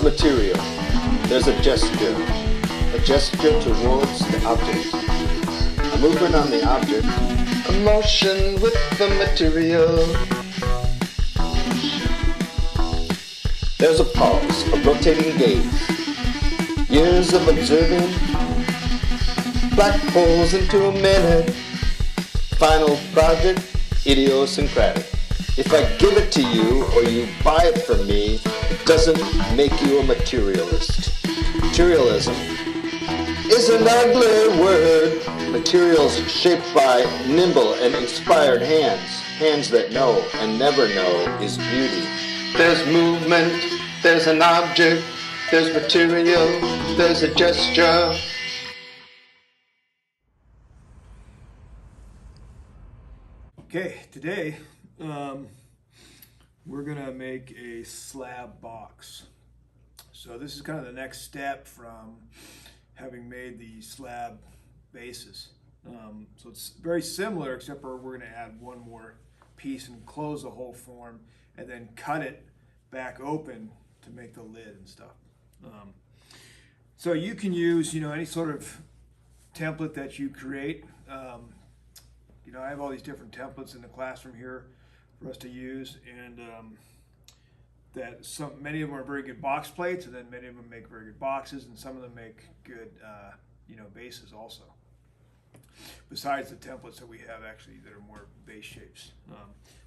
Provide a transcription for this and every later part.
material. There's a gesture towards the object, a movement on the object, a motion with the material. There's a pause, a rotating gaze, years of observing, black holes into a minute, final project, idiosyncratic. If I give it to you or you buy it from me, it doesn't make you a materialist. Materialism is an ugly word. Materials shaped by nimble and inspired hands, hands that know and never know is beauty. There's movement, there's an object, there's material, there's a gesture. Okay, today we're gonna make a slab box. So this is kind of the next step from having made the slab bases. So it's very similar, except for we're gonna add one more piece and close the whole form and then cut it back open to make the lid and stuff. So you can use, any sort of template that you create. I have all these different templates in the classroom here for us to use, and many of them are very good box plates, and then many of them make very good boxes, and some of them make good bases also. Besides the templates that we have actually that are more base shapes,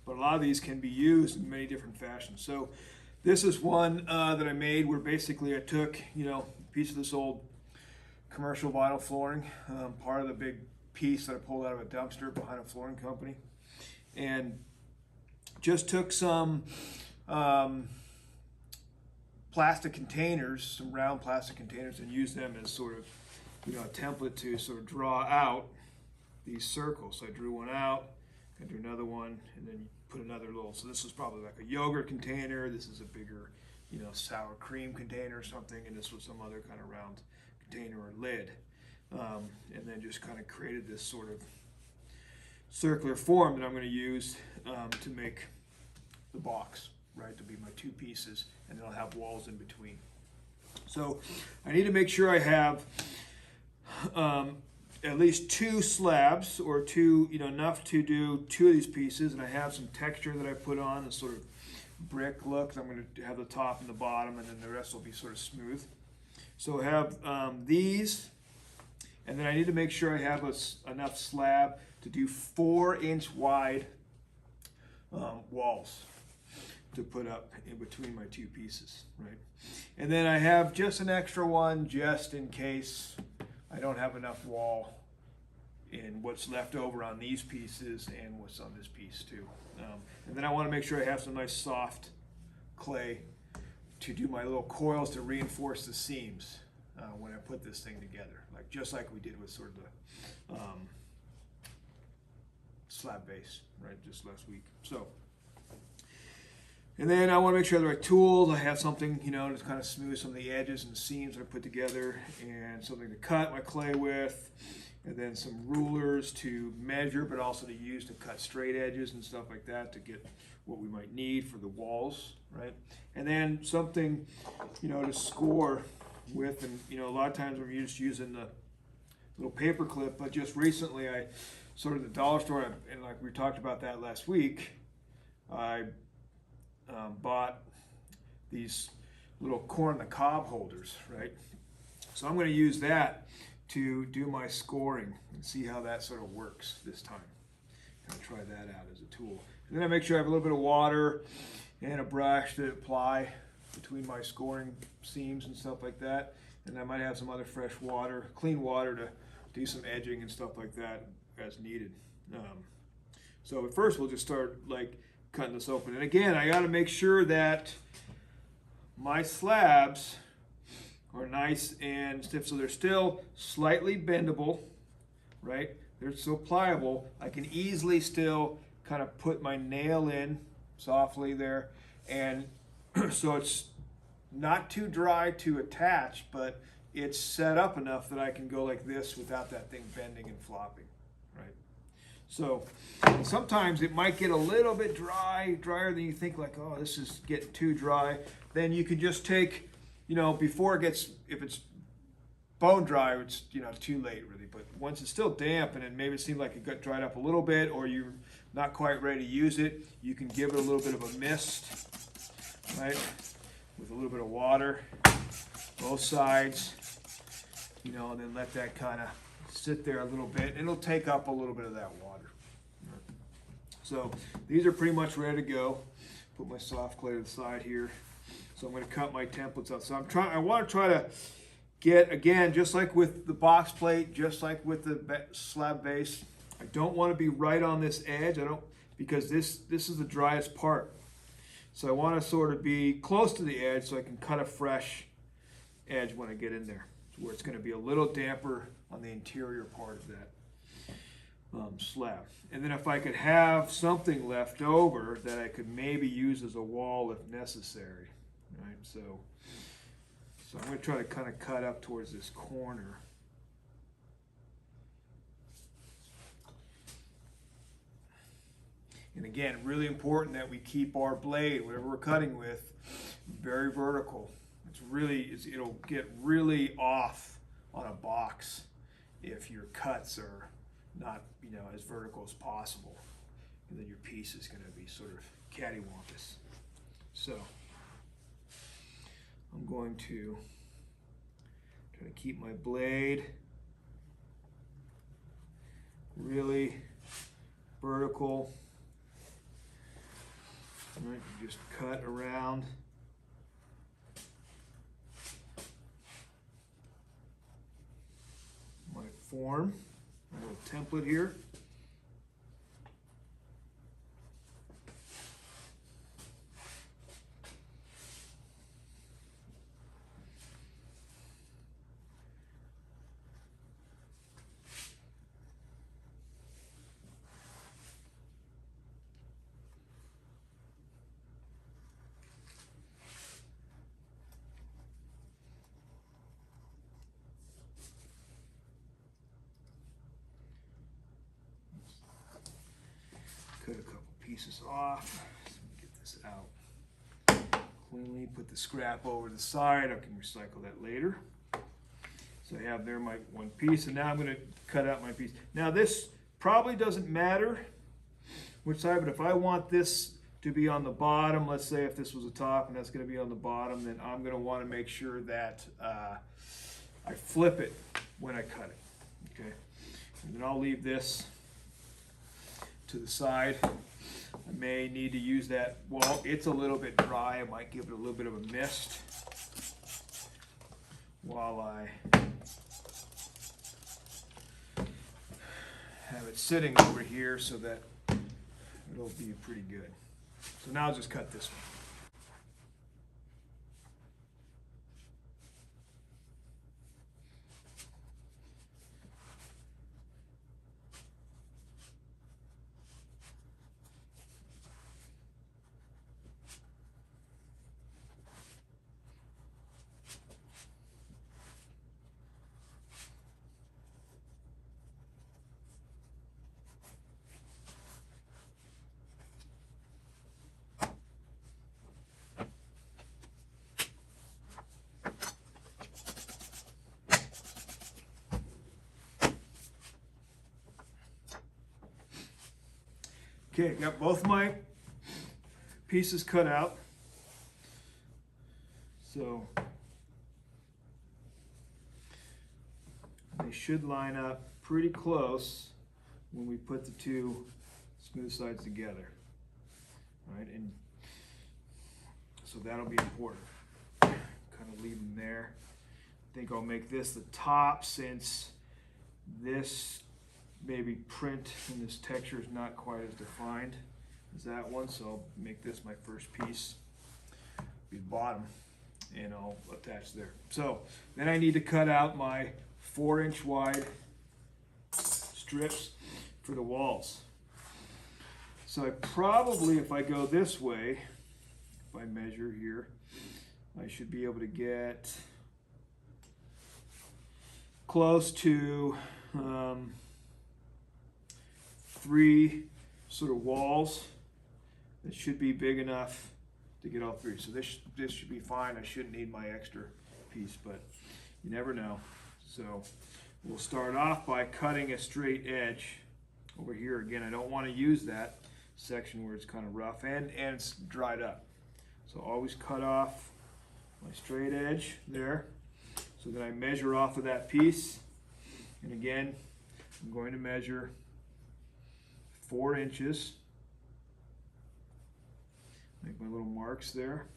but a lot of these can be used in many different fashions. So this is one that I made where basically I took a piece of this old commercial vinyl flooring, part of the big piece that I pulled out of a dumpster behind a flooring company, and just took some plastic containers, some round plastic containers, and used them as sort of a template to sort of draw out these circles. So I drew one out, I drew another one, and then put another little, so this was probably like a yogurt container, this is a bigger sour cream container or something, and this was some other kind of round container or lid. And then just kind of created this sort of circular form that I'm going to use to make the box, right? To be my two pieces, and then I'll have walls in between. So I need to make sure I have at least two slabs, or enough to do two of these pieces, and I have some texture that I put on, a sort of brick look. I'm going to have the top and the bottom, and then the rest will be sort of smooth. So I have these. And then I need to make sure I have enough slab to do 4-inch wide walls to put up in between my two pieces, right? And then I have just an extra one just in case I don't have enough wall in what's left over on these pieces and what's on this piece too. And then I want to make sure I have some nice soft clay to do my little coils to reinforce the seams when I put this thing together, just like we did with sort of the slab base, right, just last week. So, and then I want to make sure I have the right tools. I have something, to kind of smooth some of the edges and seams I put together, and something to cut my clay with, and then some rulers to measure, but also to use to cut straight edges and stuff like that to get what we might need for the walls, right? And then something, to score with, and a lot of times we're just using the little paper clip, but just recently I sort of the dollar store, and like we talked about that last week, I bought these little corn on the cob holders, right? So I'm going to use that to do my scoring and see how that sort of works this time. Kind of try that out as a tool. And then I make sure I have a little bit of water and a brush to apply between my scoring seams and stuff like that. And I might have some other fresh water, clean water, to do some edging and stuff like that as needed. So at first we'll just start cutting this open. And again, I got to make sure that my slabs are nice and stiff, so they're still slightly bendable, right? They're so pliable, I can easily still kind of put my nail in softly there, and so it's not too dry to attach, but it's set up enough that I can go like this without that thing bending and flopping, right? So sometimes it might get a little bit drier than you think, oh, this is getting too dry. Then you can just take you know, before it gets, if it's bone dry, it's, you know, too late really. But once it's still damp and then maybe it seemed like it got dried up a little bit, or you're not quite ready to use it, you can give it a little bit of a mist, right, with a little bit of water, both sides, you know, and then let that kind of sit there a little bit. It'll take up a little bit of that water. So these are pretty much ready to go. Put my soft clay to the side here. So I'm going to cut my templates out. So I want to try to get, again, just like with the box plate, just like with the slab base, I don't want to be right on this edge. Because this is the driest part. So I want to sort of be close to the edge so I can cut a fresh edge when I get in there, where it's going to be a little damper on the interior part of that slab. And then if I could have something left over that I could maybe use as a wall if necessary, right? So I'm going to try to kind of cut up towards this corner. And again, really important that we keep our blade, whatever we're cutting with, very vertical. It'll get really off on a box if your cuts are not, you know, as vertical as possible. And then your piece is going to be sort of cattywampus. So I'm going to try to keep my blade really vertical. All right, just cut around. My form, my little template here. Cut a couple pieces off. So get this out cleanly. Put the scrap over to the side. I can recycle that later. So I have there my one piece, and now I'm going to cut out my piece. Now this probably doesn't matter which side, but if I want this to be on the bottom, let's say if this was the top and that's going to be on the bottom, then I'm going to want to make sure that I flip it when I cut it. Okay, and then I'll leave this to the side. I may need to use that wall. It's a little bit dry. I might give it a little bit of a mist while I have it sitting over here so that it'll be pretty good. So now I'll just cut this one. Okay, got both my pieces cut out. So they should line up pretty close when we put the two smooth sides together. All right, and so that'll be important. Kind of leave them there. I think I'll make this the top, since this maybe print and this texture is not quite as defined as that one, so I'll make this my first piece, be the bottom, and I'll attach there. So then I need to cut out my 4-inch wide strips for the walls. So I probably, if I go this way, if I measure here, I should be able to get close to 3 sort of walls that should be big enough to get all 3. So this should be fine. I shouldn't need my extra piece, but you never know. So we'll start off by cutting a straight edge over here. Again, I don't want to use that section where it's kind of rough and it's dried up. So always cut off my straight edge there. So then I measure off of that piece. And again, I'm going to measure 4 inches. Make my little marks there.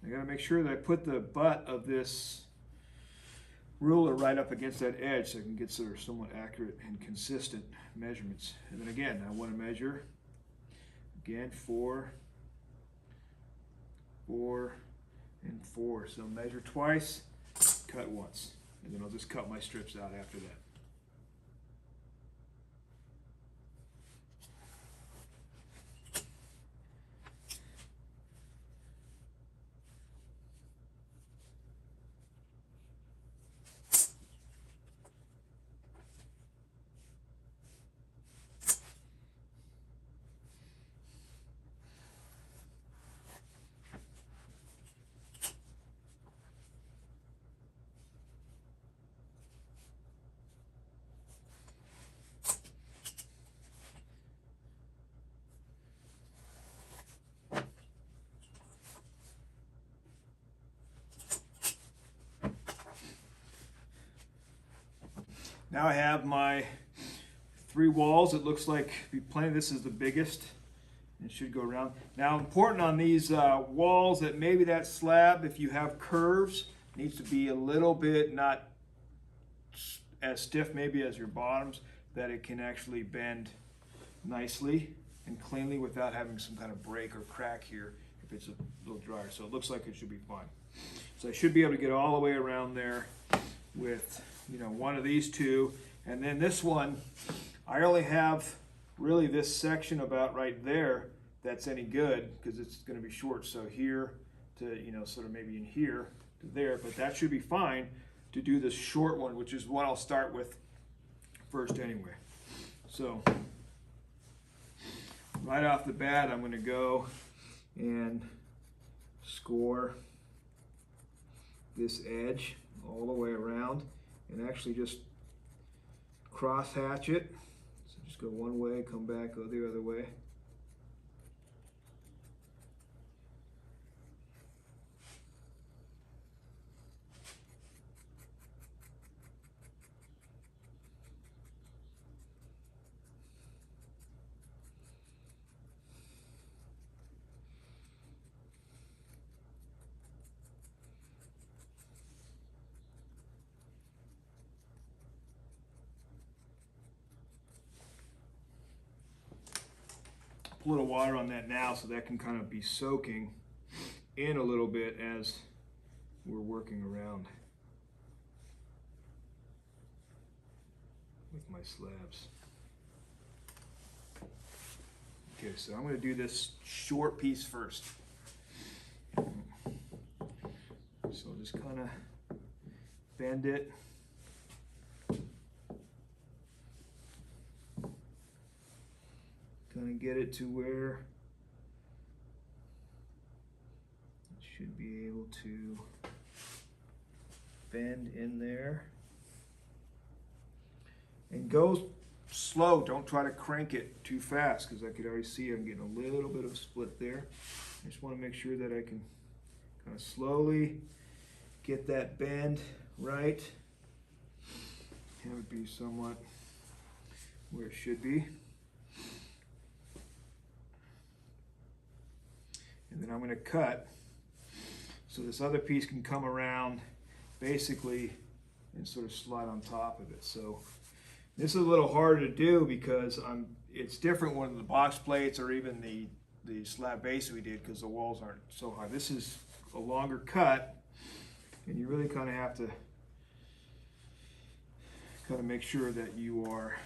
I got to make sure that I put the butt of this ruler right up against that edge so I can get sort of somewhat accurate and consistent measurements. And then again, I want to measure again 4, 4, and 4. So measure twice, cut once, and then I'll just cut my strips out after that. Now I have my 3 walls. It looks like be plenty. This is the biggest. It should go around. Now, important on these walls that maybe that slab, if you have curves, needs to be a little bit not as stiff maybe as your bottoms, that it can actually bend nicely and cleanly without having some kind of break or crack here if it's a little drier. So it looks like it should be fine. So I should be able to get all the way around there with, you know, one of these 2, and then this one I only have really this section about right there that's any good because it's going to be short. So here to, you know, sort of maybe in here to there, but that should be fine to do this short one, which is what I'll start with first anyway. So right off the bat, I'm going to go and score this edge all the way around and actually just cross hatch it. So just go one way, come back, go the other way. A little water on that now so that can kind of be soaking in a little bit as we're working around with my slabs. Okay, so I'm going to do this short piece first. So I'll just kind of bend it. Kind of get it to where it should be able to bend in there. And go slow, don't try to crank it too fast because I could already see I'm getting a little bit of split there. I just want to make sure that I can kind of slowly get that bend right. Have it be somewhat where it should be. And then I'm going to cut so this other piece can come around basically and sort of slide on top of it. So this is a little harder to do because it's different when the box plates or even the slab base we did because the walls aren't so high. This is a longer cut and you really kind of have to kind of make sure that you are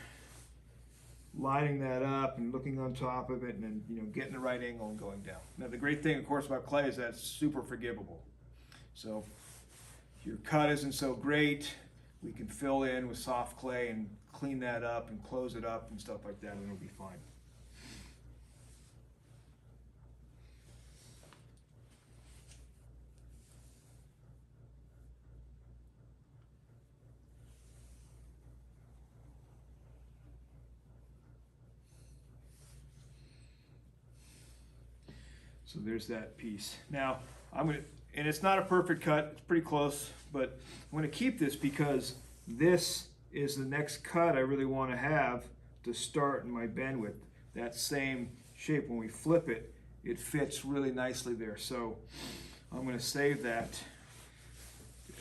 lining that up and looking on top of it and then, you know, getting the right angle and going down. Now the great thing of course about clay is that it's super forgivable. So if your cut isn't so great, we can fill in with soft clay and clean that up and close it up and stuff like that and it'll be fine. So there's that piece. Now, and it's not a perfect cut, it's pretty close, but I'm gonna keep this because this is the next cut I really wanna have to start in my bend with. That same shape, when we flip it, it fits really nicely there. So I'm gonna save that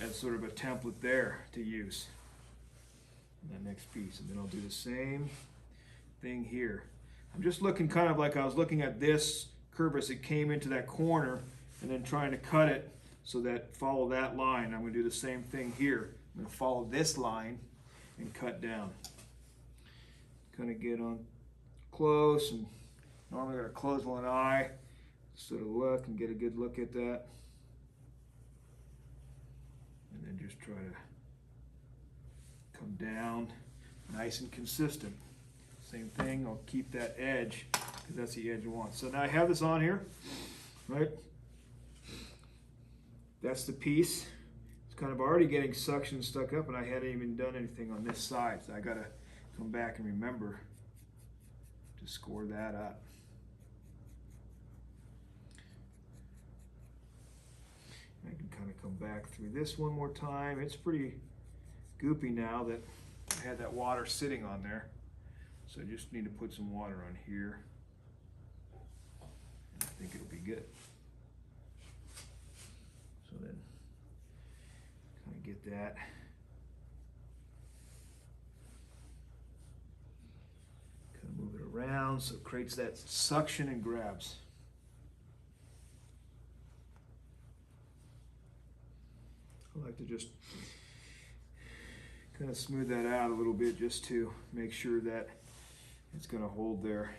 as sort of a template there to use in that next piece. And then I'll do the same thing here. I'm just looking kind of like I was looking at this curve as it came into that corner and then trying to cut it so that follow that line. I'm going to do the same thing here. I'm going to follow this line and cut down. Kind of get on close, and normally I got to close one eye, sort of look and get a good look at that. And then just try to come down nice and consistent. Same thing, I'll keep that edge because that's the edge I want. So now I have this on here, right? That's the piece. It's kind of already getting suction stuck up, and I hadn't even done anything on this side. So I gotta come back and remember to score that up. I can kind of come back through this one more time. It's pretty goopy now that I had that water sitting on there. So I just need to put some water on here. I think it'll be good. So then, kind of get that. Kind of move it around so it creates that suction and grabs. I like to just kind of smooth that out a little bit just to make sure that it's going to hold there.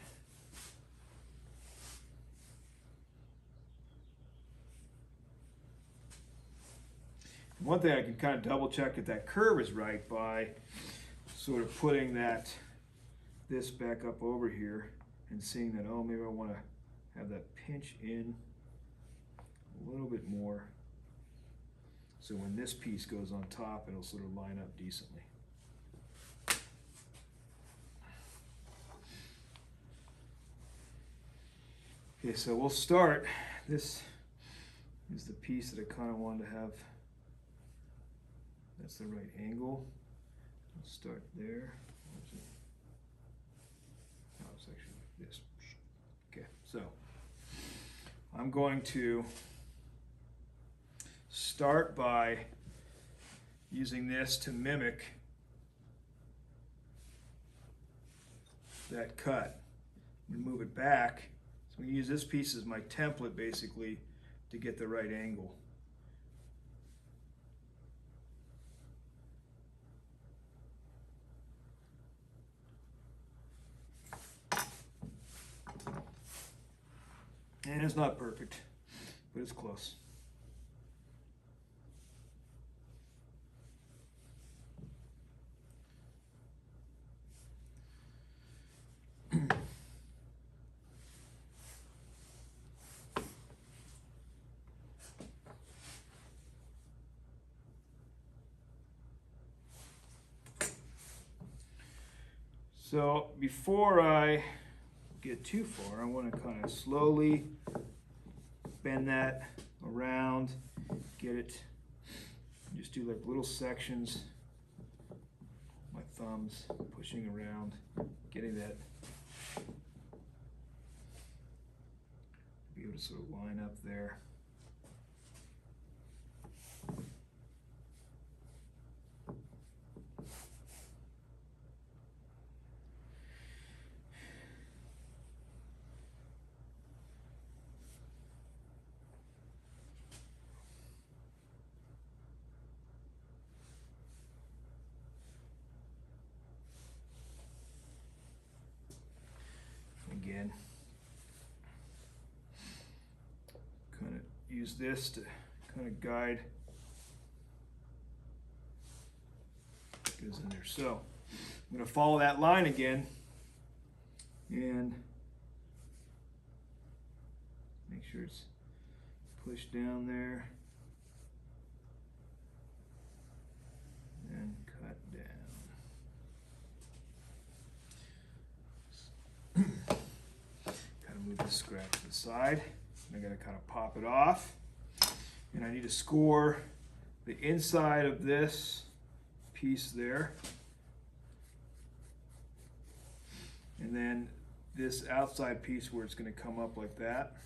One thing I can kind of double check that that curve is right by sort of putting this back up over here and seeing that, oh, maybe I want to have that pinch in a little bit more. So when this piece goes on top, it'll sort of line up decently. Okay, so we'll start. This is the piece that I kind of wanted to have. That's the right angle. I'll start there. No, it's actually this. Okay, so I'm going to start by using this to mimic that cut. I'm going to move it back. So I'm going to use this piece as my template basically to get the right angle. And it's not perfect, but it's close. So before I get too far, I want to kind of slowly bend that around, get it, just do like little sections, my thumbs pushing around, getting that, be able to sort of line up there. Again, kind of use this to kind of guide what goes in there. So I'm going to follow that line again and make sure it's pushed down there and cut down. Move the scrap to the side. I'm going to kind of pop it off, and I need to score the inside of this piece there, and then this outside piece where it's going to come up like that,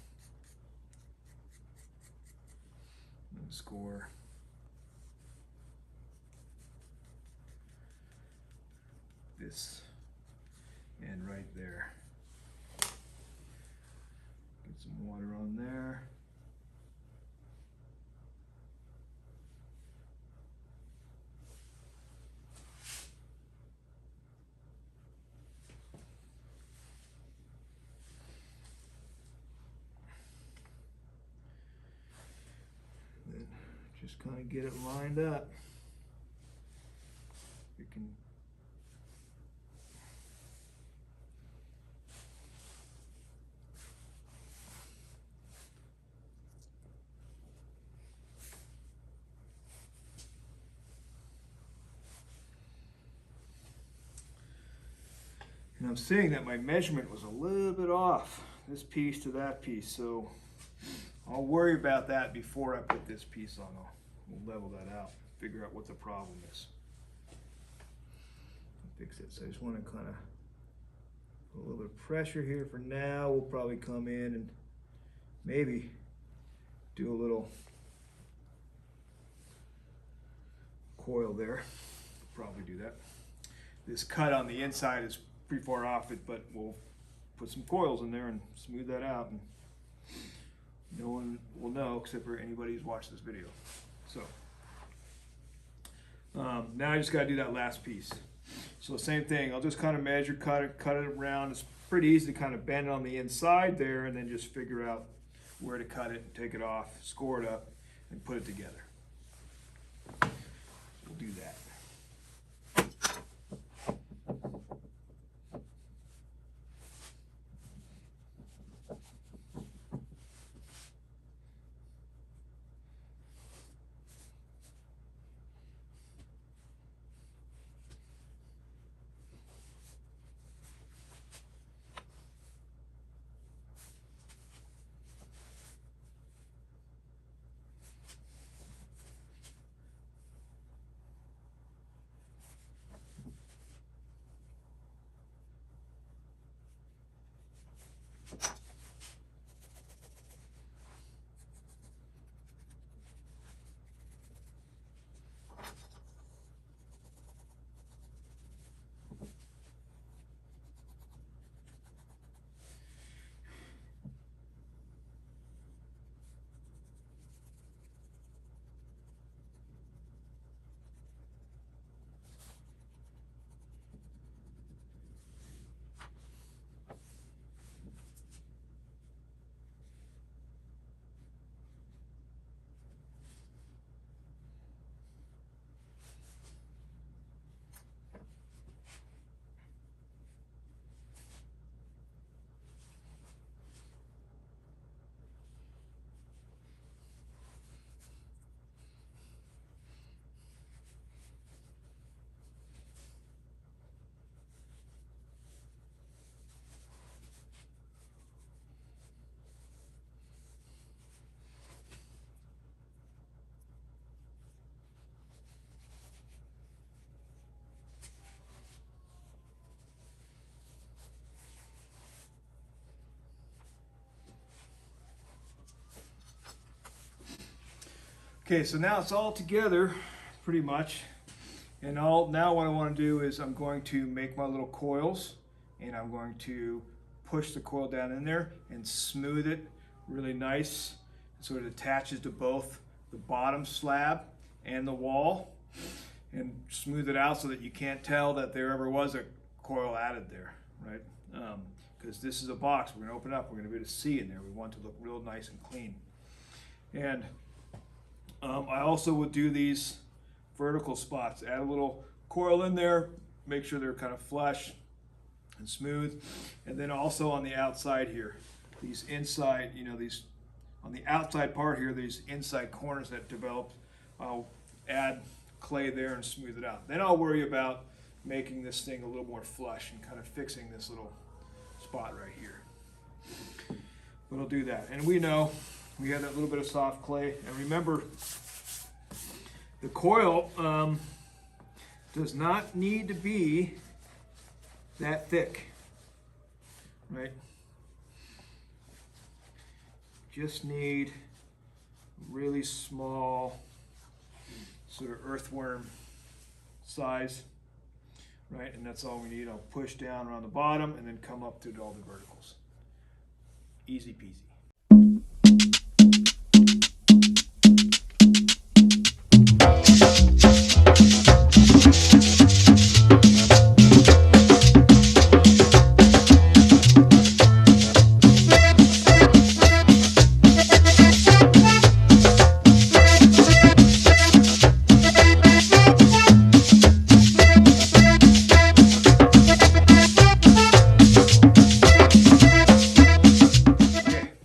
and score this end right there. Get some water on there. Then just kind of get it lined up. You can And I'm seeing that my measurement was a little bit off, this piece to that piece, so I'll worry about that before I put this piece on. We'll level that out, figure out what the problem is. Fix it. So I just want to kind of put a little bit of pressure here for now. We'll probably come in and maybe do a little coil there. Probably do that. This cut on the inside is pretty far off it, but we'll put some coils in there and smooth that out, and no one will know except for anybody who's watched this video. So now I just got to do that last piece. So same thing, I'll just kind of measure, cut it around. It's pretty easy to kind of bend on the inside there and then just figure out where to cut it, take it off, score it up, and put it together. We'll do that. Okay, so now it's all together pretty much, and now what I want to do is I'm going to make my little coils, and I'm going to push the coil down in there and smooth it really nice so it attaches to both the bottom slab and the wall, and smooth it out so that you can't tell that there ever was a coil added there, right? Because this is a box, we're going to open it up, we're going to be able to see in there. We want it to look real nice and clean. And I also would do these vertical spots, add a little coil in there, make sure they're kind of flush and smooth. And then also on the outside here, these inside, these on the outside part here, these inside corners that develop, I'll add clay there and smooth it out. Then I'll worry about making this thing a little more flush and kind of fixing this little spot right here. but I'll do that. And we know we have that little bit of soft clay. And remember, the coil does not need to be that thick, right? Just need really small sort of earthworm size, right? And that's all we need. I'll push down around the bottom and then come up to all the verticals. Easy peasy.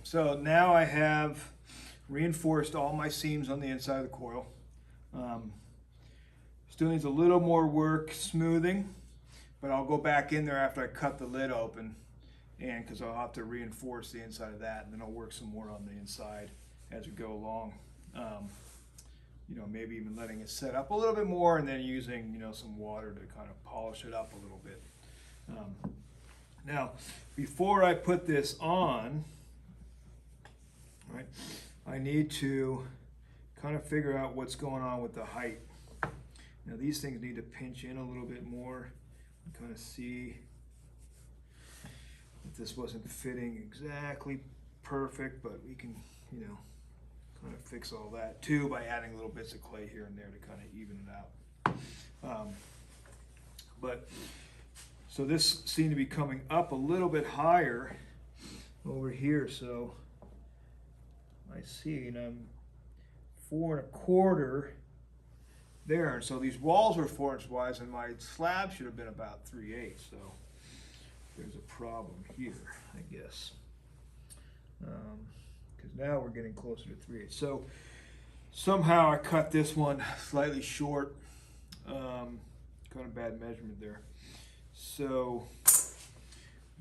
So now I have reinforced all my seams on the inside of the coil. Still needs a little more work smoothing, but I'll go back in there after I cut the lid open, and because I'll have to reinforce the inside of that, and then I'll work some more on the inside as we go along. You know, maybe even letting it set up a little bit more, and then using, you know, some water to kind of polish it up a little bit. Now, before I put this on, right, I need to kind of figure out what's going on with the height. Now these things need to pinch in a little bit more and kind of see if this wasn't fitting exactly perfect, but we can, you know, kind of fix all that too by adding little bits of clay here and there to kind of even it out. So this seemed to be coming up a little bit higher over here, so I see, and I'm 4 1/4 there. And so these walls were 4 inches wide, and my slab should have been about 3/8. So there's a problem here, I guess. Because now we're getting closer to 3/8. So somehow I cut this one slightly short. Kind of bad measurement there. So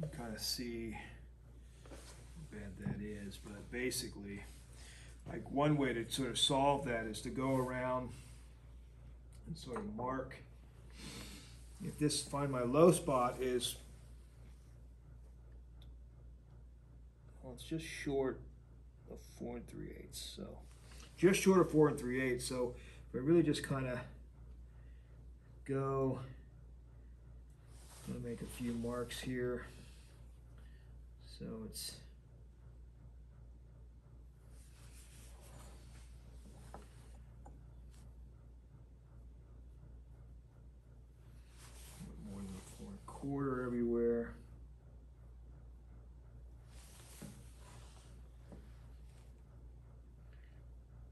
you kind of see how bad that is, but basically, like one way to sort of solve that is to go around and sort of mark. If this, find my low spot is, well, it's just short of 4 3/8. So just short of 4 3/8. So if I really just kind of go, I'm gonna make a few marks here. So it's more than 4 1/4 everywhere.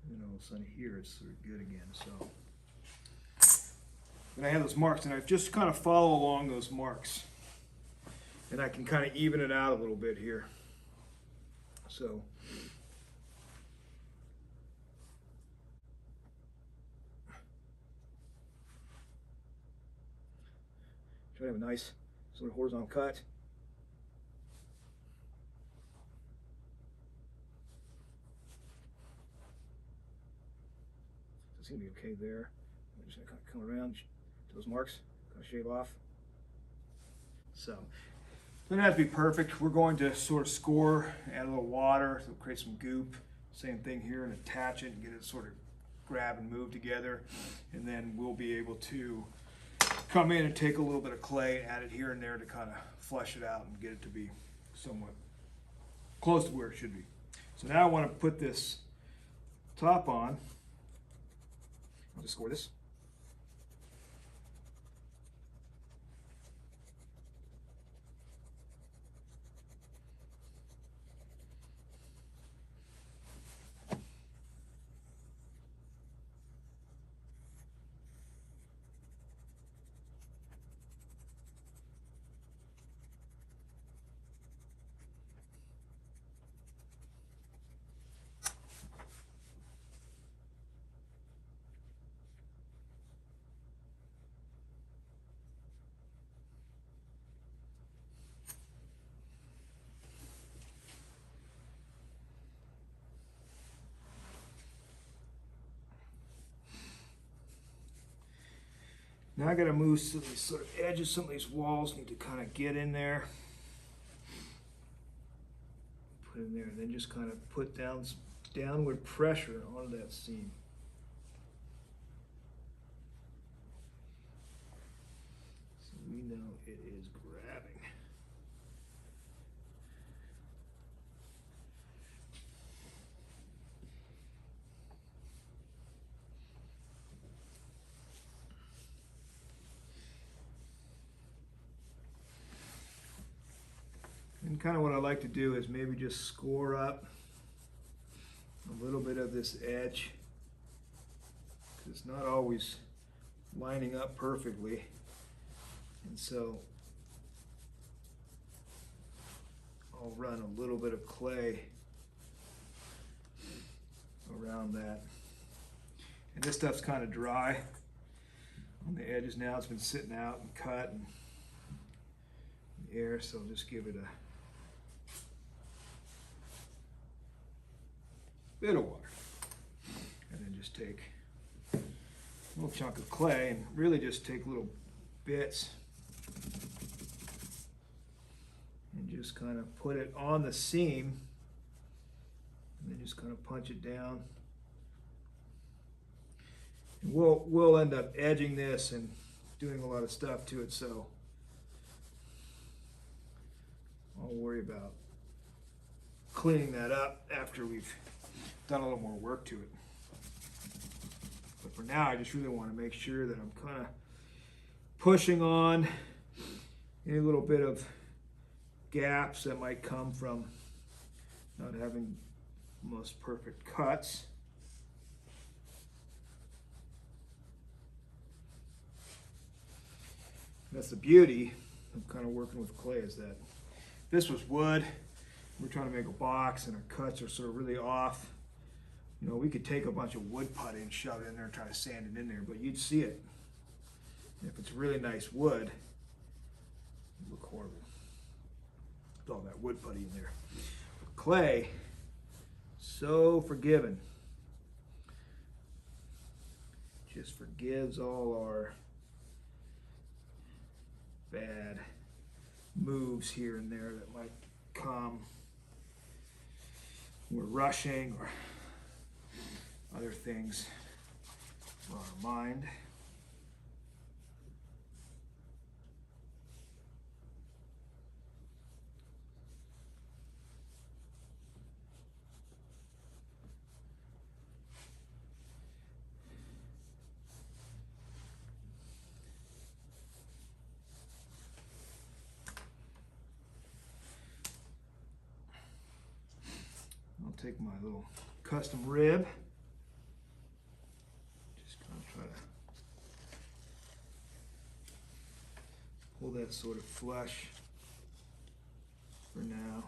And all of a sudden here it's sort of good again. So and I have those marks, and I just kind of follow along those marks, and I can kind of even it out a little bit here. So try to have a nice sort of horizontal cut. So it seems to be okay there. I'm just going to kind of come around to those marks, kind of shave off. So it doesn't have to be perfect. We're going to sort of score, add a little water, so create some goop. Same thing here, and attach it and get it sort of grab and move together. And then we'll be able to come in and take a little bit of clay and add it here and there to kind of flush it out and get it to be somewhat close to where it should be. So now I want to put this top on. I'll just score this. Now I got to move some of these sort of edges, some of these walls need to kind of get in there. Put in there, and then just kind of put down some downward pressure onto that seam. So we know it is grabbing. And kind of what I like to do is maybe just score up a little bit of this edge, because it's not always lining up perfectly, and so I'll run a little bit of clay around that. And this stuff's kind of dry on the edges now. It's been sitting out and cut and in the air, so I'll just give it a bit of water, and then just take a little chunk of clay and really just take little bits and just kind of put it on the seam, and then just kind of punch it down. And we'll end up edging this and doing a lot of stuff to it, so I'll worry about cleaning that up after we've done a little more work to it. But for now, I just really want to make sure that I'm kind of pushing on any little bit of gaps that might come from not having most perfect cuts. That's the beauty of kind of working with clay, is that if this was wood, we're trying to make a box and our cuts are sort of really off. You know, we could take a bunch of wood putty and shove it in there and try to sand it in there, but you'd see it. And if it's really nice wood, it would look horrible with all that wood putty in there. But clay, so forgiving. Just forgives all our bad moves here and there that might come. We're rushing or other things on our mind. I'll take my little custom rib. Just kind of try to pull that sort of flush for now.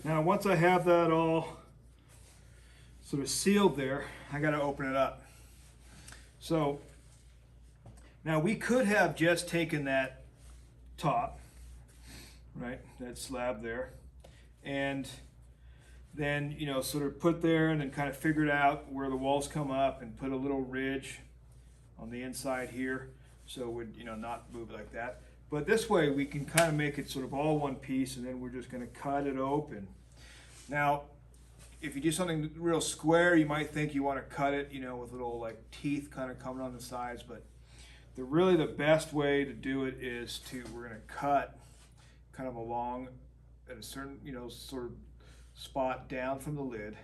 Now, once I have that all sort of sealed there, I got to open it up. So now we could have just taken that top, right, that slab there, and then, you know, sort of put there and then kind of figured out where the walls come up and put a little ridge on the inside here so it would, you know, not move like that. But this way we can kind of make it sort of all one piece, and then we're just going to cut it open. Now, if you do something real square, you might think you want to cut it, you know, with little like teeth kind of coming on the sides, but really the best way to do it is we're going to cut kind of along at a certain, you know, sort of spot down from the lid,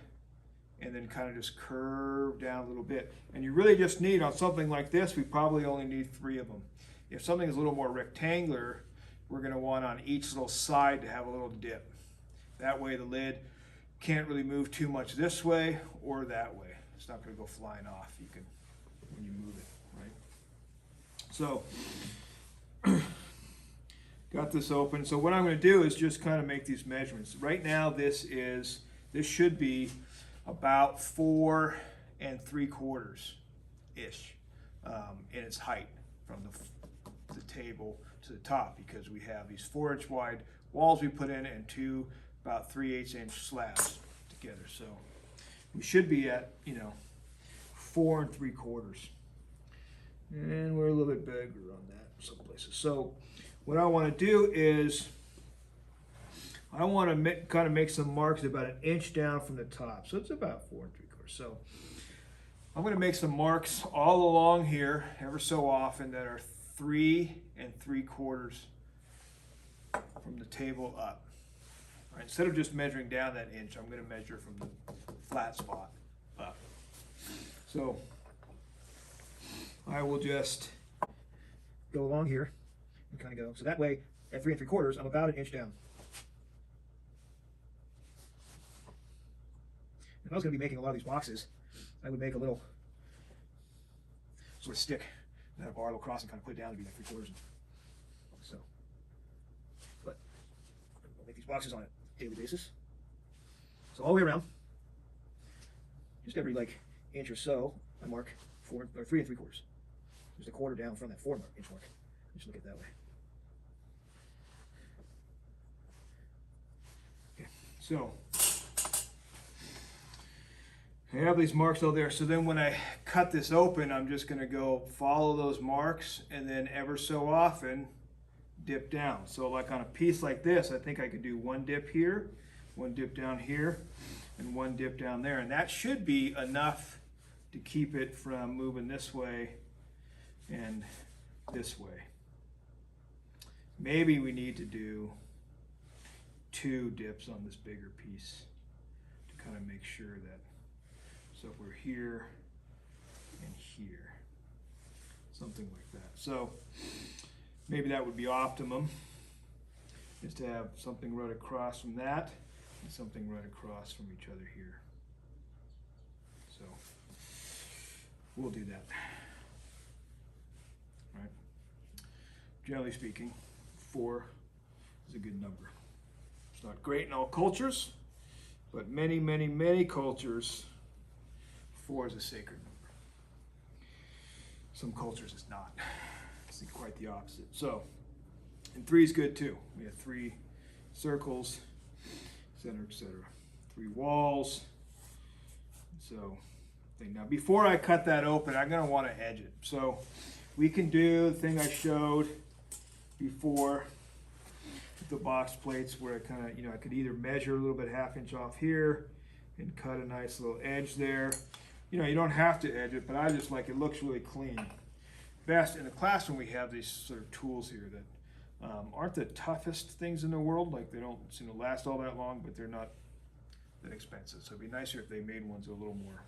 and then kind of just curve down a little bit. And you really just need, on something like this, we probably only need 3 of them. If something is a little more rectangular, we're going to want on each little side to have a little dip. That way the lid can't really move too much this way or that way. It's not going to go flying off. You can when you move it, right? So, got this open. So what I'm going to do is just kind of make these measurements. Right now, this should be about 4 3/4 ish in its height from the table to the top, because we have these 4-inch wide walls we put in and two about 3/8 inch slabs together. So we should be at 4 3/4, and we're a little bit bigger on that in some places. So what I want to do is I want to kind of make some marks about 1 inch down from the top. So it's about 4 3/4. So I'm going to make some marks all along here ever so often that are 3 3/4 from the table up. All right, instead of just measuring down that inch, I'm going to measure from the flat spot up. So I will just go along here and kind of go. So that way, at 3 3/4, I'm about 1 inch down. If I was going to be making a lot of these boxes, I would make a little sort of stick that a bar will cross and kind of put it down to be like 3/4. So, but I'll make these boxes on a daily basis. So all the way around, just every like inch or so, I mark 4 or 3 3/4. Just a quarter down from that 4-inch mark. Just look at it that way. Okay, so I have these marks all there. So then when I cut this open, I'm just going to go follow those marks and then ever so often dip down. So like on a piece like this, I think I could do 1 dip here, 1 dip down here, and 1 dip down there. And that should be enough to keep it from moving this way and this way. Maybe we need to do 2 dips on this bigger piece to kind of make sure that, so if we're here and here, something like that. So maybe that would be optimum, is to have something right across from that and something right across from each other here. So we'll do that. All right. Generally speaking, 4 is a good number. It's not great in all cultures, but many, many, many cultures, 4 is a sacred number. Some cultures it's not. It's quite the opposite. So, and 3 is good too. We have 3 circles, etc., etc. 3 walls. So, now before I cut that open, I'm going to want to edge it. So, we can do the thing I showed before with the box plates, where I kind of, I could either measure a little bit 1/2 inch off here and cut a nice little edge there. You don't have to edge it, but I just like it looks really clean. Best in the classroom, we have these sort of tools here that aren't the toughest things in the world. Like, they don't seem to last all that long, but they're not that expensive. So it'd be nicer if they made ones a little more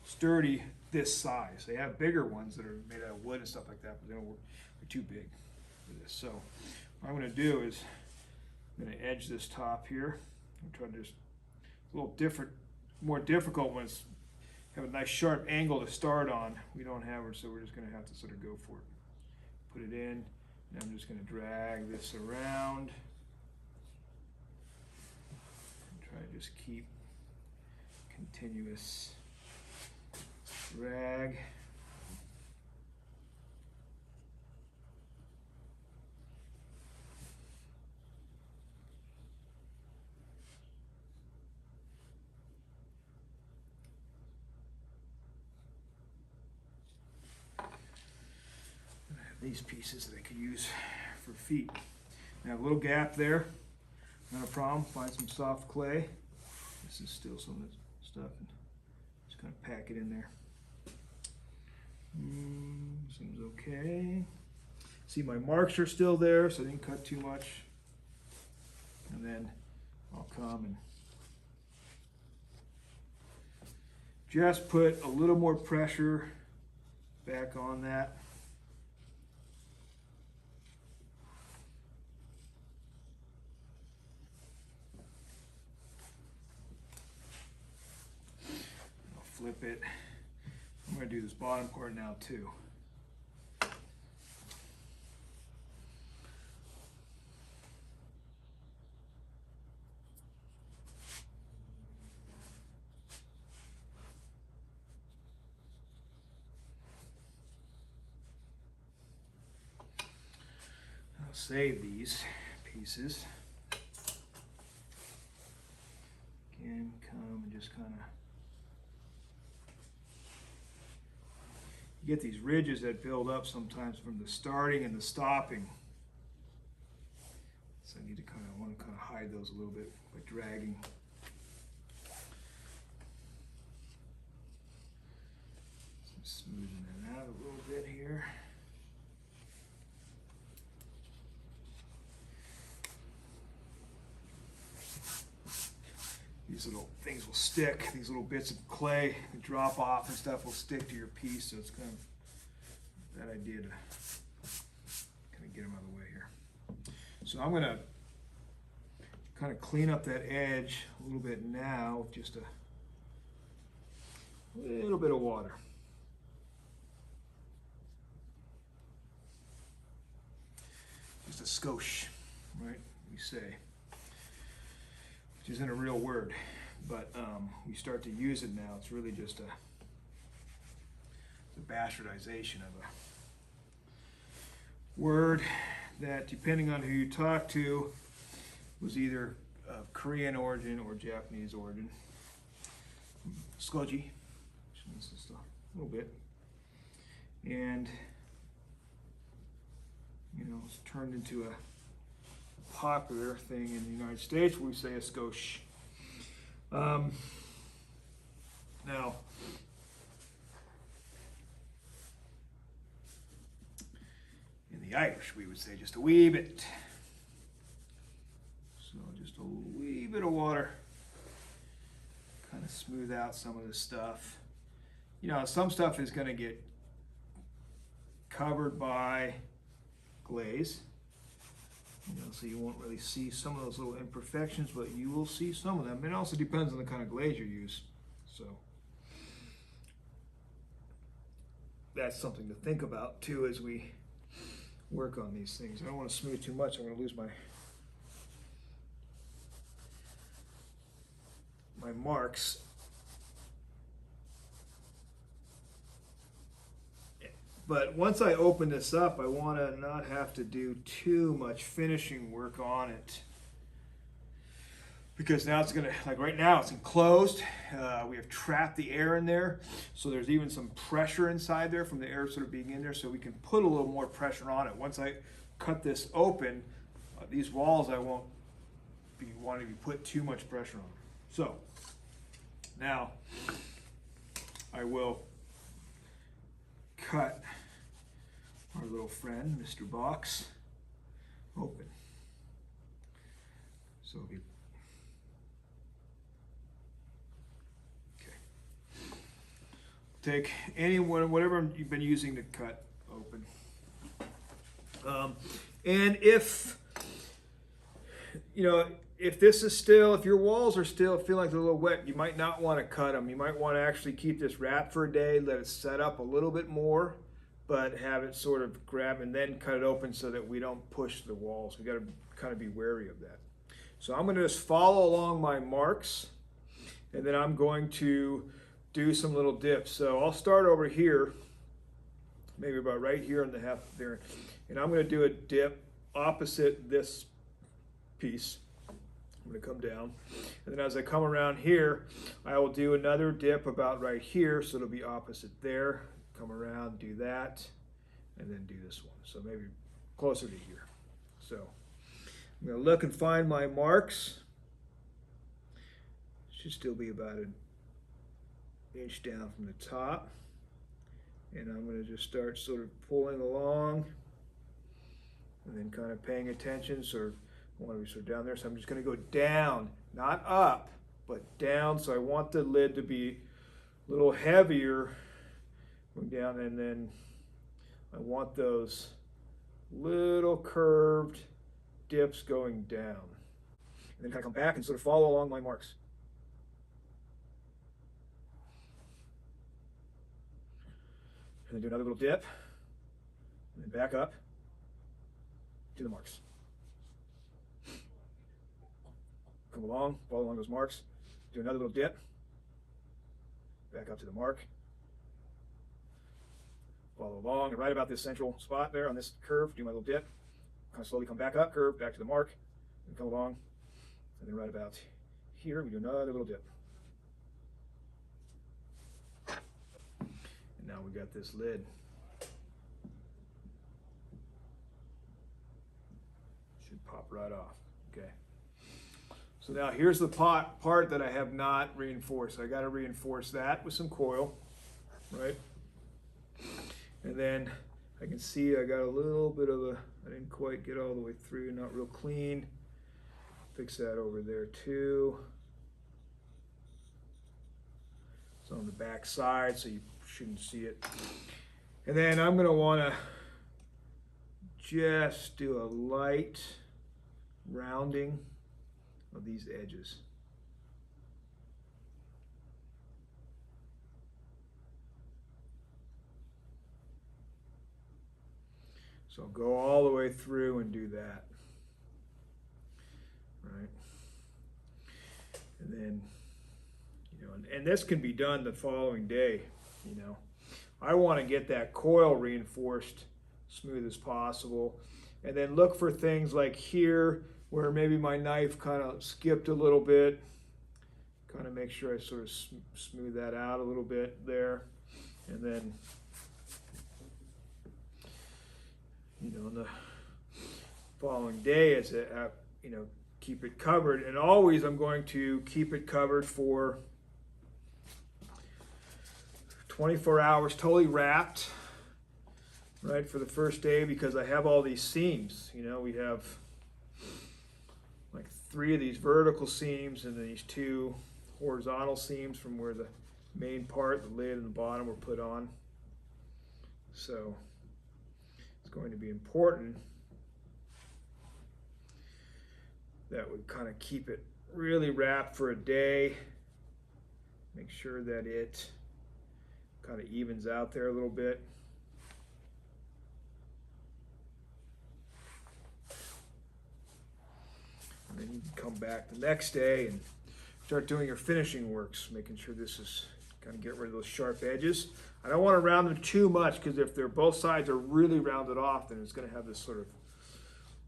sturdy this size. They have bigger ones that are made out of wood and stuff like that, but they're too big for this. So what I'm going to do is I'm going to edge this top here. I'm trying to just, it's a little different, more difficult when it's have a nice sharp angle to start on. We don't have it, so we're just going to have to sort of go for it. Put it in, and I'm just going to drag this around and try to just keep continuous drag. These pieces that I could use for feet. I have a little gap there, not a problem. Find some soft clay. This is still some of this stuff, and just kind of pack it in there. Seems okay. See, my marks are still there, so I didn't cut too much. And then I'll come and just put a little more pressure back on that. Flip it. I'm going to to do this bottom part now too. I'll save these pieces. Again, come and just kind of get these ridges that build up sometimes from the starting and the stopping. So I need to want to hide those a little bit by dragging. So smoothing that out a little bit here. These little things will stick, these little bits of clay that drop off and stuff will stick to your piece, so it's kind of a bad idea to kind of get them out of the way here. So I'm going to kind of clean up that edge a little bit now with just a little bit of water. Just a skosh, right, we say. Which isn't a real word, but we start to use it now. It's really just a bastardization of a word that, depending on who you talk to, was either of Korean origin or Japanese origin. Skoji, which means just a little bit. And, you know, it's turned into a popular thing in the United States where we say a skosh. Now, in the Irish we would say just a wee bit. So just a wee bit of water, kind of smooth out some of this stuff. You know, some stuff is going to get covered by glaze. You know, so you won't really see some of those little imperfections, but you will see some of them. It also depends on the kind of glaze you use. So that's something to think about too as we work on these things. I don't want to smooth too much. I'm going to lose my marks. But once I open this up, I want to not have to do too much finishing work on it. Because now it's going to, like right now, it's enclosed. We have trapped the air in there. So there's even some pressure inside there from the air sort of being in there. So we can put a little more pressure on it. Once I cut this open, these walls, I won't be wanting to put too much pressure on. So now I will cut our little friend, Mr. Box, open. So it'll be okay. Take whatever you've been using to cut open. And if you know, if this is still, if your walls are still feeling like they're a little wet, you might not want to cut them. You might want to actually keep this wrapped for a day, let it set up a little bit more, but have it sort of grab and then cut it open so that we don't push the walls. We got to kind of be wary of that. So I'm going to just follow along my marks, and then I'm going to do some little dips. So I'll start over here, maybe about right here in the half there, and I'm going to do a dip opposite this piece. I'm going to come down, and then as I come around here, I will do another dip about right here, so it'll be opposite there. Come around, do that, and then do this one. So maybe closer to here. So I'm going to look and find my marks. Should still be about an inch down from the top. And I'm going to just start sort of pulling along and then kind of paying attention. So I want to be sort of down there. So I'm just going to go down, not up, but down. So I want the lid to be a little heavier going down, and then I want those little curved dips going down. And then kind of come back and sort of follow along my marks. And then do another little dip, and then back up to the marks. Come along, follow along those marks, do another little dip, back up to the mark, follow along, and right about this central spot there on this curve, do my little dip, kind of slowly come back up, curve, back to the mark, and come along, and then right about here, we do another little dip. And now we got this lid. Should pop right off, okay. So now here's the part that I have not reinforced. I got to reinforce that with some coil, right? And then I can see I got a little bit of I didn't quite get all the way through, not real clean. Fix that over there too. It's on the back side, so you shouldn't see it. And then I'm gonna wanna just do a light rounding of these edges. So I'll go all the way through and do that, right? And then, you know, and this can be done the following day, you know. I want to get that coil reinforced smooth as possible. And then look for things like here where maybe my knife kind of skipped a little bit. Kind of make sure I sort of smooth that out a little bit there. And then, you know, on the following day, it's you know, keep it covered. And always I'm going to keep it covered for 24 hours, totally wrapped, right, for the first day, because I have all these seams. You know, we have like 3 of these vertical seams and then these 2 horizontal seams from where the main part, the lid and the bottom, were put on. So it's going to be important that we kind of keep it really wrapped for a day. Make sure that it kind of evens out there a little bit. And then you can come back the next day and start doing your finishing works, making sure this is kind of get rid of those sharp edges. I don't want to round them too much, because if they're both sides are really rounded off, then it's going to have this sort of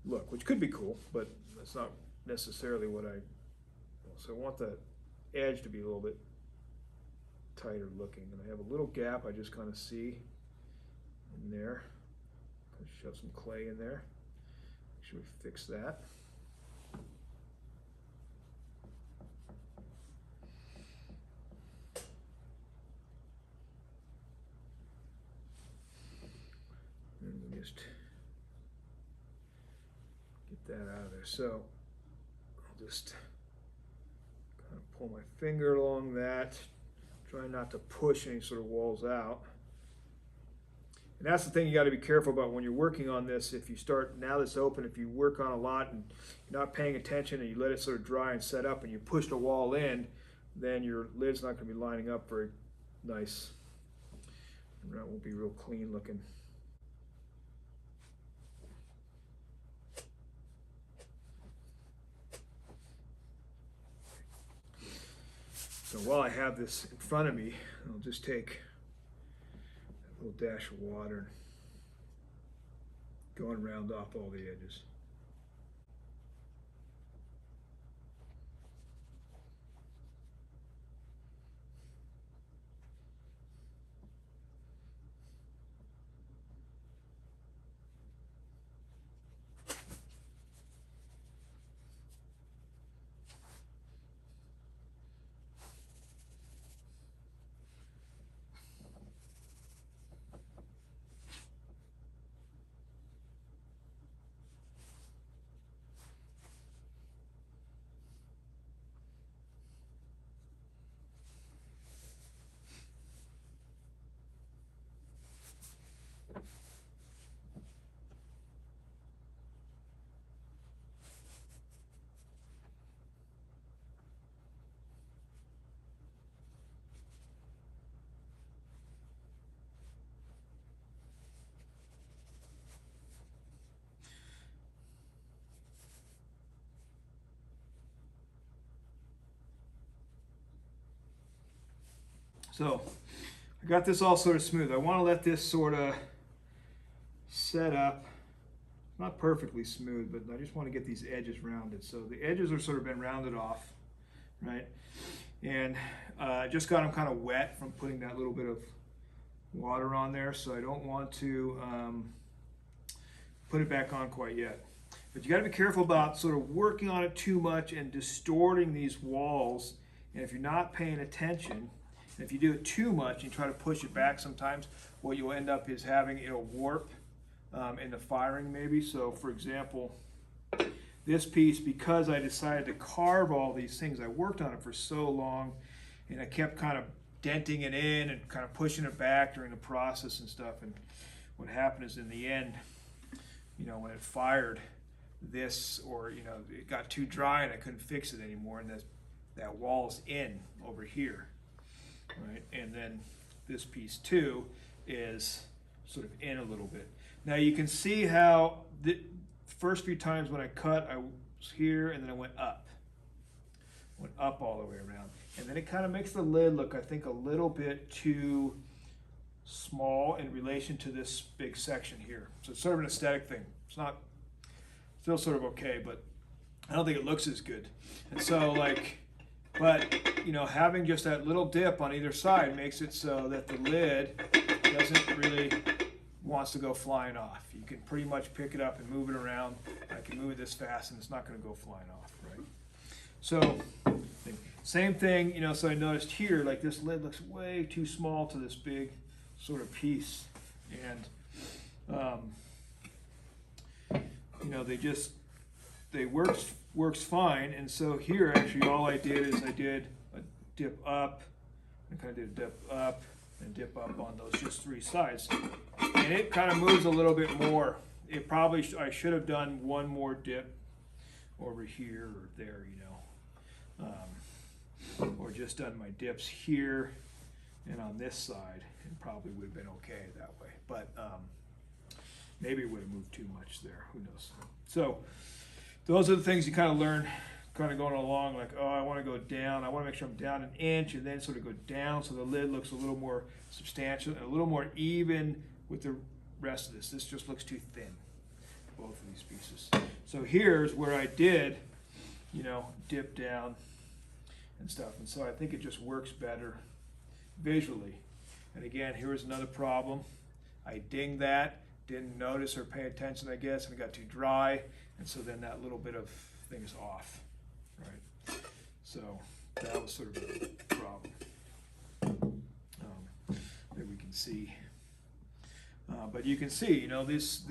look, which could be cool, but that's not necessarily what I. So I want the edge to be a little bit tighter looking, and I have a little gap I just kind of see in there. Shove some clay in there. Make sure we fix that. And we just get that out of there. So I'll just kind of pull my finger along that. Try not to push any sort of walls out. And that's the thing you got to be careful about when you're working on this. If you start, now that's open, if you work on a lot and you're not paying attention and you let it sort of dry and set up and you push the wall in, then your lid's not going to be lining up very nice. And that won't be real clean looking. So while I have this in front of me, I'll just take a little dash of water and go and round off all the edges. So I got this all sort of smooth. I want to let this sort of set up. Not perfectly smooth, but I just want to get these edges rounded. So the edges are sort of been rounded off, right? And I just got them kind of wet from putting that little bit of water on there, so I don't want to put it back on quite yet. But you got to be careful about sort of working on it too much and distorting these walls. And if you're not paying attention, and if you do it too much and try to push it back sometimes, what you'll end up is having it'll warp in the firing maybe. So for example, this piece, because I decided to carve all these things, I worked on it for so long and I kept kind of denting it in and kind of pushing it back during the process and stuff. And what happened is in the end, you know, when it fired this, or, you know, it got too dry and I couldn't fix it anymore, and that wall's in over here, right? And then this piece too is sort of in a little bit. Now you can see how the first few times when I cut, I was here and then I went up all the way around. And then it kind of makes the lid look, I think, a little bit too small in relation to this big section here. So it's sort of an aesthetic thing. It's not, still sort of okay, but I don't think it looks as good. And so like, but you know, having just that little dip on either side makes it so that the lid doesn't really wants to go flying off. You can pretty much pick it up and move it around. I can move it this fast and it's not going to go flying off, right? So same thing, you know, so I noticed here, like this lid looks way too small to this big sort of piece. And, you know, they works fine. And so here, actually, all I did is I did a dip up, and kind of did a dip up, and dip up on those just three sides. And it kind of moves a little bit more. It probably, I should have done one more dip over here or there, you know. Or just done my dips here and on this side, and probably would have been okay that way. But maybe it would have moved too much there, who knows. So those are the things you kind of learn kind of going along, like, oh, I want to go down, I want to make sure I'm down an inch, and then sort of go down so the lid looks a little more substantial and a little more even with the rest of this. This just looks too thin, both of these pieces. So here's where I did, you know, dip down and stuff, and so I think it just works better visually. And again, here's another problem. I dinged that, didn't notice or pay attention, I guess, and it got too dry, and so then that little bit of thing is off, right? So that was sort of a problem that we can see. But you can see, you know, this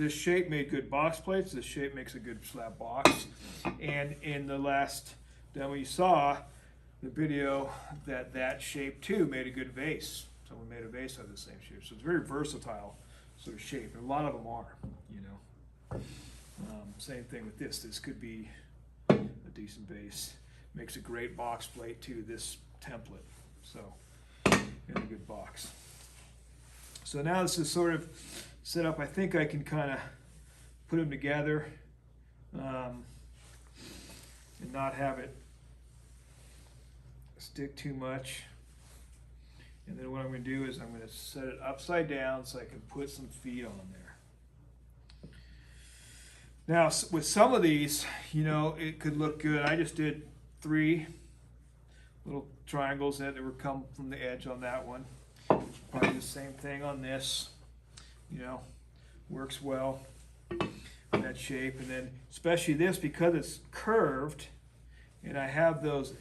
shape made good box plates. This shape makes a good slab box. And in the last demo you saw, the video, that shape too made a good vase. Someone made a vase out of the same shape. So it's a very versatile sort of shape. And a lot of them are, you know. Same thing with this. This could be a decent vase. Makes a great box plate too, this template. So, in a good box. So now this is sort of set up. I think I can kind of put them together and not have it stick too much. And then what I'm going to do is I'm going to set it upside down so I can put some feet on there. Now with some of these, you know, it could look good. I just did 3 little triangles that would come from the edge on that one. Probably the same thing on this, you know, works well in that shape. And then especially this, because it's curved and I have those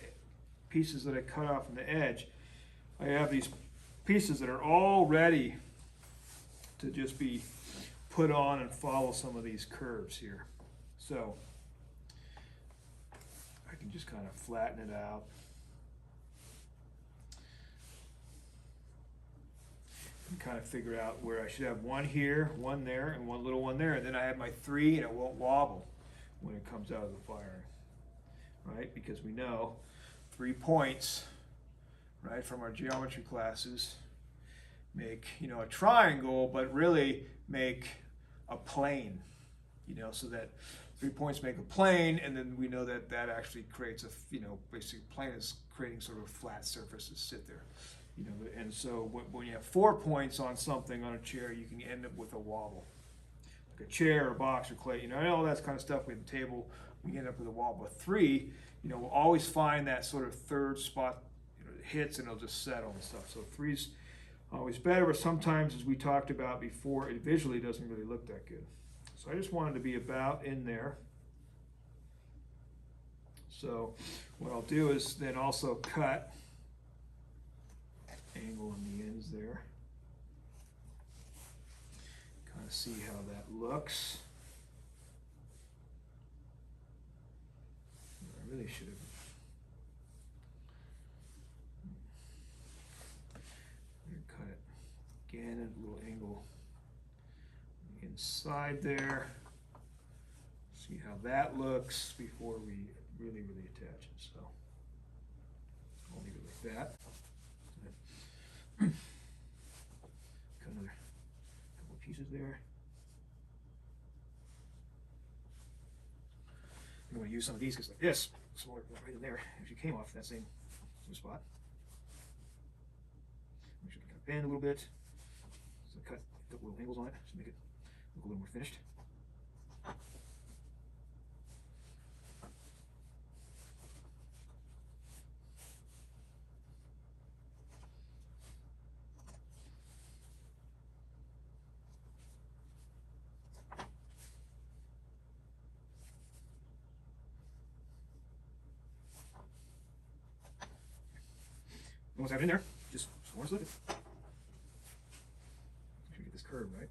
pieces that I cut off on the edge, I have these pieces that are all ready to just be put on and follow some of these curves here. So I can just kind of flatten it out. And kind of figure out where I should have one here, one there, and one little one there. And then I have my 3 and it won't wobble when it comes out of the firing, right? Because we know 3 points, right, from our geometry classes make, you know, a triangle, but really make a plane, you know, so that 3 points make a plane, and then we know that that actually creates a, you know, basically plane is creating sort of a flat surface to sit there, you know, and so when you have 4 points on something on a chair, you can end up with a wobble. Like a chair or box or clay, you know, all that kind of stuff with the table, we end up with a wobble. But 3, you know, we'll always find that sort of third spot, you know, it hits and it'll just settle and stuff. So 3's always better, but sometimes, as we talked about before, it visually doesn't really look that good. So I just wanted to be about in there. So what I'll do is then also cut angle on the ends there. Kind of see how that looks. I really should have. Cut it again at a little angle inside there. See how that looks before we really attach it. So I'll leave it like that. Cut another couple pieces there. I'm going to use some of these because like this, smaller right in there, actually came off that same spot. Make sure you kind of bend a little bit. So cut a couple little angles on it to make it look a little more finished. Once I have it in there, just want to slip it. Make sure you get this curve right.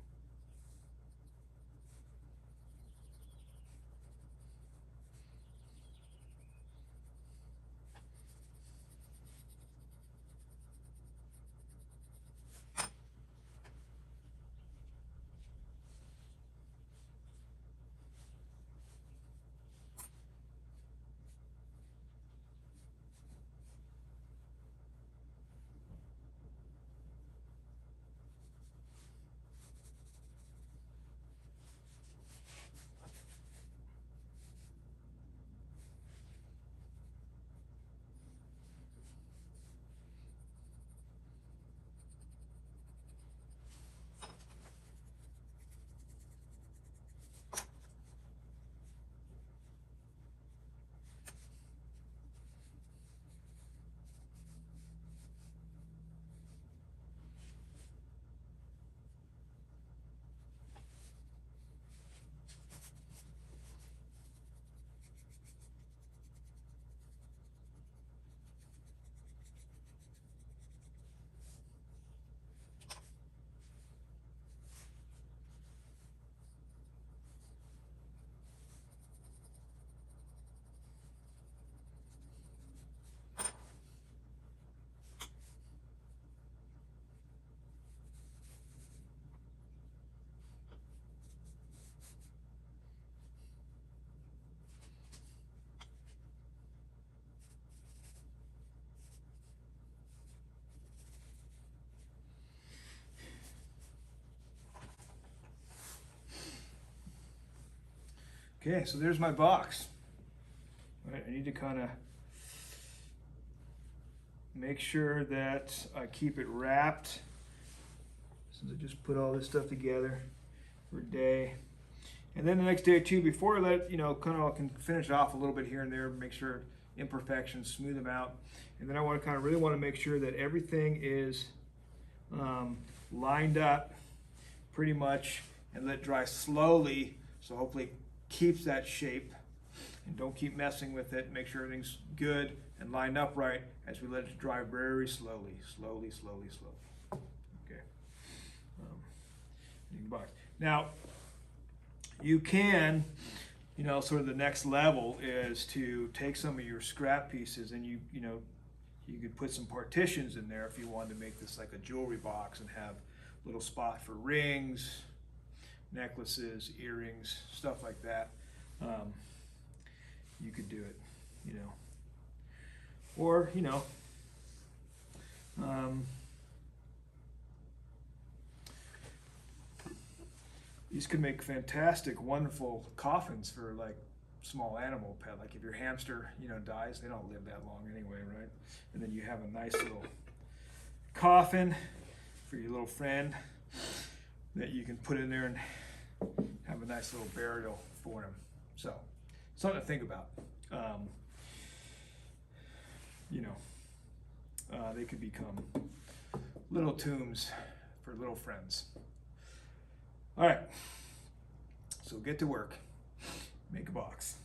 Okay, so there's my box. All right, I need to kind of make sure that I keep it wrapped, since I just put all this stuff together for a day. And then the next day or two, before I let it, you know, kind of I can finish it off a little bit here and there, make sure imperfections, smooth them out. And then I want to kind of really want to make sure that everything is lined up pretty much, and let it dry slowly, so hopefully it keeps that shape. And don't keep messing with it. Make sure everything's good and lined up right as we let it dry very slowly. Okay. Box. Now, you can, you know, sort of the next level is to take some of your scrap pieces and you could put some partitions in there if you wanted to make this like a jewelry box and have a little spot for rings, necklaces, earrings, stuff like that. You could do it, you know, or, you know, These could make fantastic, wonderful coffins for like small animal pet. Like if your hamster, dies, they don't live that long anyway, right? And then you have a nice little coffin for your little friend that you can put in there and have a nice little burial for him. So, something to think about. They could become little tombs for little friends. All right, so get to work. Make a box.